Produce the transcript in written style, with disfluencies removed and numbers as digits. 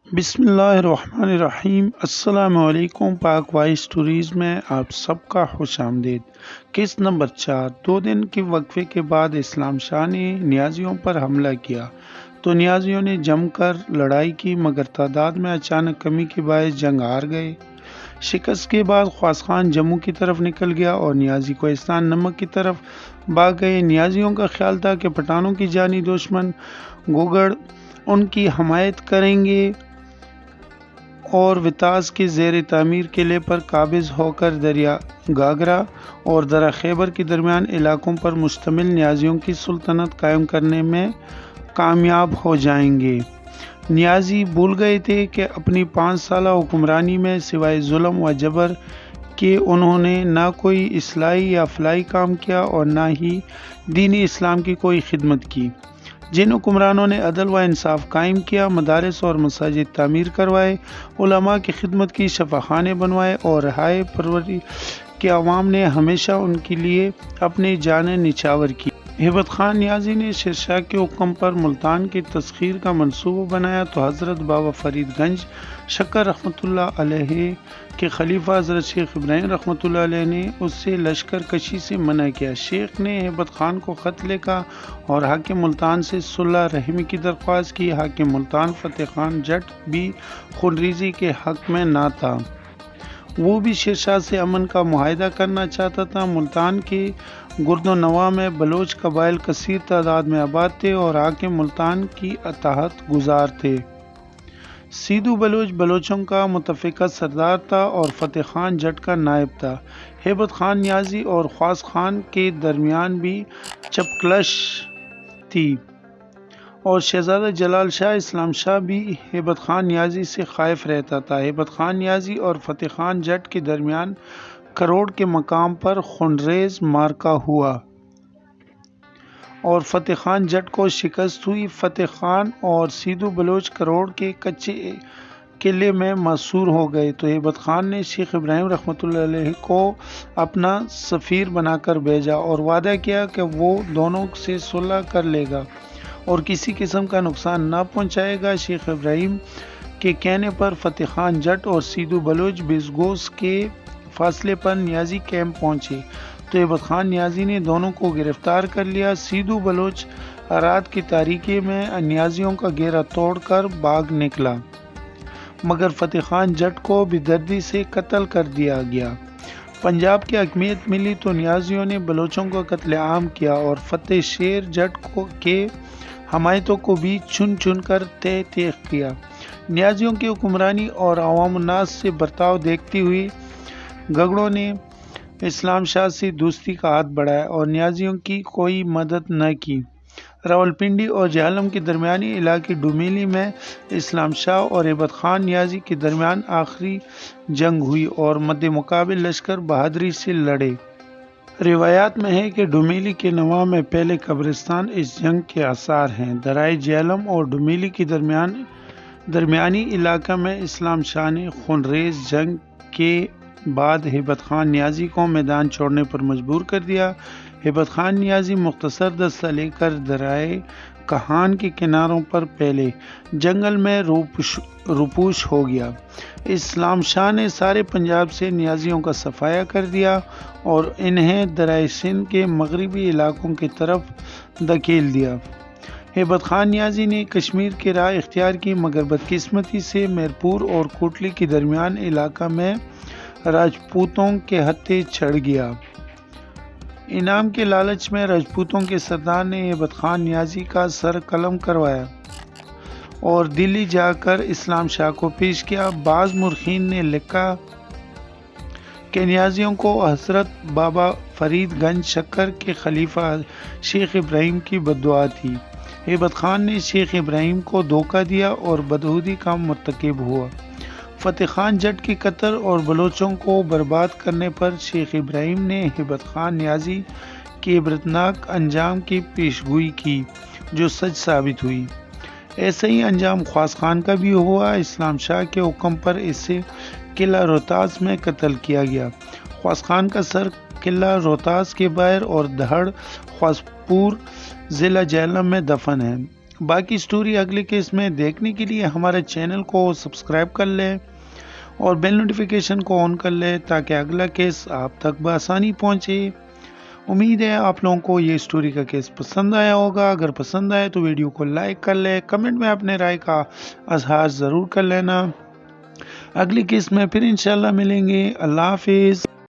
بسم اللہ الرحمن الرحیم۔ السلام علیکم۔ پاک وائس سٹوریز میں آپ سب کا خوش آمدید۔ قسط نمبر 4۔ 2 دن کے وقفے کے بعد اسلام شاہ نے نیازیوں پر حملہ کیا تو نیازیوں نے جم کر لڑائی کی، مگر تعداد میں اچانک کمی کے باعث جنگ ہار گئے۔ شکست کے بعد خواص خان جموں کی طرف نکل گیا اور نیازی کوہستان نمک کی طرف بھاگ گئے۔ نیازیوں کا خیال تھا کہ پٹھانوں کی جانی دشمن گوگڑ ان کی حمایت کریں گے اور وطاس کے زیر تعمیر قلعے پر قابض ہو کر دریا گھاگھرا اور درہ خیبر کے درمیان علاقوں پر مشتمل نیازیوں کی سلطنت قائم کرنے میں کامیاب ہو جائیں گے۔ نیازی بھول گئے تھے کہ اپنی 5 سالہ حکمرانی میں سوائے ظلم و جبر کے انہوں نے نہ کوئی اصلاحی یا فلاحی کام کیا اور نہ ہی دین اسلام کی کوئی خدمت کی۔ جن حکمرانوں نے عدل و انصاف قائم کیا، مدارس اور مساجد تعمیر کروائے، علماء کی خدمت کی، شفاخانے بنوائے اور رہائے پروری کے عوام نے ہمیشہ ان کے لیے اپنی جانیں نچھاور کی۔ ہیبت خان نیازی نے شیرشاہ کے حکم پر ملتان کی تسخیر کا منصوبہ بنایا تو حضرت بابا فرید گنج شکر رحمۃ اللہ علیہ کے خلیفہ حضرت شیخ ابراہیم رحمۃ اللہ علیہ نے اس سے لشکر کشی سے منع کیا۔ شیخ نے ہیبت خان کو خط لکھا اور حاکم ملتان سے صلح رحمی کی درخواست کی۔ حاکم ملتان فتح خان جٹ بھی خونریزی کے حق میں نہ تھا، وہ بھی شیرشاہ سے امن کا معاہدہ کرنا چاہتا تھا۔ ملتان کے گرد و نواح میں بلوچ قبائل کثیر تعداد میں آباد تھے اور حاکم ملتان کی اطاعت گزار تھے۔ سیدو بلوچ بلوچوں کا متفقہ سردار تھا اور فتح خان جٹ کا نائب تھا۔ ہیبت خان نیازی اور خواص خان کے درمیان بھی چپکلش تھی اور شہزادہ جلال شاہ اسلام شاہ بھی ہیبت خان نیازی سے خائف رہتا تھا۔ ہیبت خان نیازی اور فتح خان جٹ کے درمیان کروڑ کے مقام پر خونریز معرکہ ہوا اور فتح خان جٹ کو شکست ہوئی۔ فتح خان اور سیدو بلوچ کروڑ کے کچے قلعے میں محصور ہو گئے تو ہیبت خان نے شیخ ابراہیم رحمۃ اللہ علیہ کو اپنا سفیر بنا کر بھیجا اور وعدہ کیا کہ وہ دونوں سے صلح کر لے گا اور کسی قسم کا نقصان نہ پہنچائے گا۔ شیخ ابراہیم کے کہنے پر فتح خان جٹ اور سیدو بلوچ 20 گز کے فاصلے پر نیازی کیمپ پہنچے تو ہیبت خان نیازی نے دونوں کو گرفتار کر لیا۔ سیدو بلوچ رات کی تاریکی میں نیازیوں کا گھیرا توڑ کر بھاگ نکلا، مگر فتح خان جٹ کو بے دردی سے قتل کر دیا گیا۔ پنجاب کی حاکمیت ملی تو نیازیوں نے بلوچوں کو قتل عام کیا اور فتح شیر جٹ کے حمایتوں کو بھی چن چن کر تہہ تیغ کیا۔ نیازیوں کی حکمرانی اور عوام الناس سے برتاؤ دیکھتی ہوئی گگڑوں نے اسلام شاہ سے دوستی کا ہاتھ بڑھایا اور نیازیوں کی کوئی مدد نہ کی۔ راولپنڈی اور جہلم کے درمیانی علاقے ڈومیلی میں اسلام شاہ اور ہیبت خان نیازی کے درمیان آخری جنگ ہوئی اور مد مقابل لشکر بہادری سے لڑے۔ روایات میں ہے کہ ڈومیلی کے نواح میں پہلے قبرستان اس جنگ کے آثار ہیں۔ دریائے جہلم اور ڈومیلی کے درمیانی علاقہ میں اسلام شاہ نے خونریز جنگ کے بعد ہیبت خان نیازی کو میدان چھوڑنے پر مجبور کر دیا۔ ہیبت خان نیازی مختصر دستہ لے کر دریائے کہان کے کناروں پر پھیلے جنگل میں روپوش ہو گیا۔ اسلام شاہ نے سارے پنجاب سے نیازیوں کا صفایا کر دیا اور انہیں دریائے سندھ کے مغربی علاقوں کی طرف دھکیل دیا۔ ہیبت خان نیازی نے کشمیر کی راہ اختیار کی، مگر بدقسمتی سے میرپور اور کوٹلی کے درمیان علاقہ میں راجپوتوں کے ہتھے چڑھ گیا۔ انعام کے لالچ میں راجپوتوں کے سردار نے ہیبت خان نیازی کا سر قلم کروایا اور دلی جا کر اسلام شاہ کو پیش کیا۔ بعض مورخین نے لکھا کہ نیازیوں کو حضرت بابا فرید گنج شکر کے خلیفہ شیخ ابراہیم کی بددعا تھی۔ ہیبت خان نے شیخ ابراہیم کو دھوکہ دیا اور بدعہدی کا مرتکب ہوا۔ فتح خان جٹ کے قتل اور بلوچوں کو برباد کرنے پر شیخ ابراہیم نے ہیبت خان نیازی کے عبرتناک انجام کی پیشگوئی کی جو سچ ثابت ہوئی۔ ایسا ہی انجام خواص خان کا بھی ہوا۔ اسلام شاہ کے حکم پر اسے قلعہ روہتاس میں قتل کیا گیا۔ خواص خان کا سر قلعہ روہتاس کے باہر اور دھڑ خواص پور ضلع جہلم میں دفن ہے۔ باقی سٹوری اگلے کیس میں دیکھنے کے لیے ہمارے چینل کو سبسکرائب کر لیں اور بیل نوٹیفیکیشن کو آن کر لیں تاکہ اگلا کیس آپ تک بآسانی پہنچے۔ امید ہے آپ لوگوں کو یہ سٹوری کا کیس پسند آیا ہوگا۔ اگر پسند آئے تو ویڈیو کو لائک کر لیں، کمنٹ میں اپنے رائے کا اظہار ضرور کر لینا۔ اگلی کیس میں پھر انشاءاللہ ملیں گے۔ اللہ حافظ۔